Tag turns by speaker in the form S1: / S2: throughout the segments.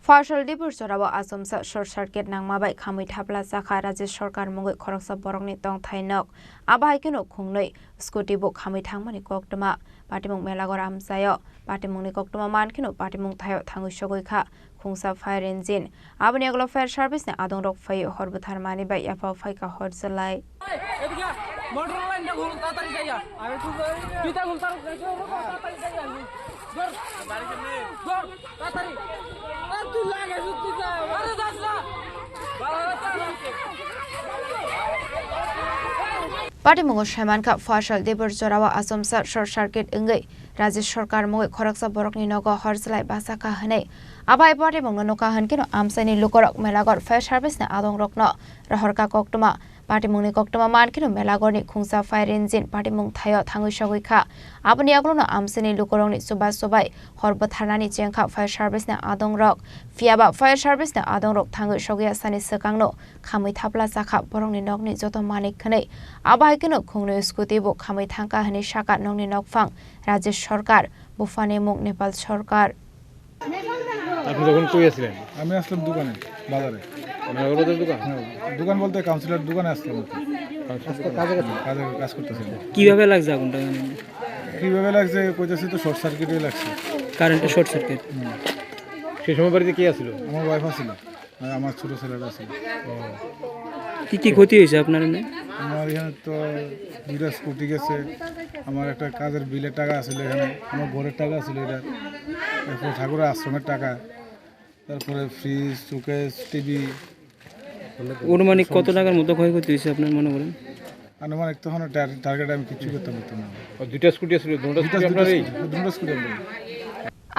S1: Partial Dibursarawa Asomsa short circuit nangmabai khamui thapla sakha Rajya Sarkar mungoi khoraksa borokni tong thainok abai keno khungnoi scooty bo khamui thangmani koktoma patimung melagor amsayo patimungni koktoma mankino patimung thayo thangui sogoi kha khungsa fire engine abani aglo fire service ne adong rok phai horbuthar mani bai yafa phai ka horjalai
S2: motor line ta ghul tatari jaya ami tu kita ghul tar tatari jaya gor gor tatari ar tu lage sutti ja are dasla
S1: Patimungo Shaman ka Partial Dibursarawa Asomsa short circuit ingai Rajya Sarkar mungoi khoraksa borokni nogo horjalai basa ka hanai abai patimung noka hankino amsani lukorok melagor fire service ne adong rokno rahorka koktoma Patimungni koktoma mankino melagorni khungsa fire engine patimung thayo thangui sogoi kha aboni aglono amsani lukorongni suba sobai horbotharnani chengkha fire service ne adong rok fiaba fire service ne adong rok thangui sogya sani sakangno khamui thapla sakha borongni nokni joto manik khanai abai keno khungno scooty bo khamui thangka hani saka nokni nokfang Rajya Sarkar bufane muk Nepal Sarkar
S3: আপনি যখন কই আছিলেন
S4: আমি আসলাম দোকানে বাজারে
S3: মেলাগড়ের দোকান
S4: দোকান বলতে councillor দোকানে আসলাম কাজ করতেছি
S2: কিভাবে লাগছে আগুনটা
S4: কিভাবে লাগছে কইতেছি তো শর্ট সার্কিটে লাগছে
S2: কারেন্টে শর্ট সার্কিট
S3: সেই সময় বাড়িতে কে আছিল
S4: আমার ওয়াইফ ছিল আর আমার ছোট ছেলেটা ছিল
S2: কি ক্ষতি হয়েছে আপনার এখানে
S4: আমার এখানে তো দুইটা স্কুটি গেছে আমার একটা কাজের বিলের টাকা আছিল এখানে আমার ঘরের টাকা ছিল এটা তারপরে ঠাকুরের আশ্রমের টাকা তারপরে ফ্রিজ শোকেস টিভি
S2: অনুমানিক কত টাকার মতো ক্ষয়ক্ষতি হয়েছে আপনার মনে করেন
S4: আনুমানিক তখন টার্গেট আমি কিছু করতে পারতাম না
S3: দুইটা স্কুটি আছিল দুটো স্কুটি আপনার এই
S4: দুটো scooty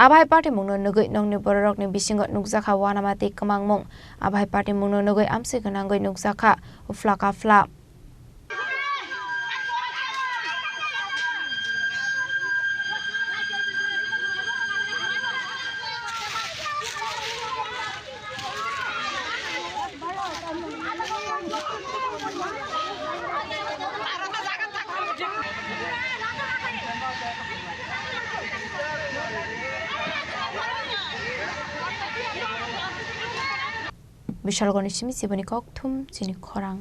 S1: Abai party mungno nugui nongni borok ni bisingo nukjaka wanamati kamangmung abai party mungno nugui amsi ganangoi nukjaka uflaka fla Bishalgoni simi sibani kok thum chini khorang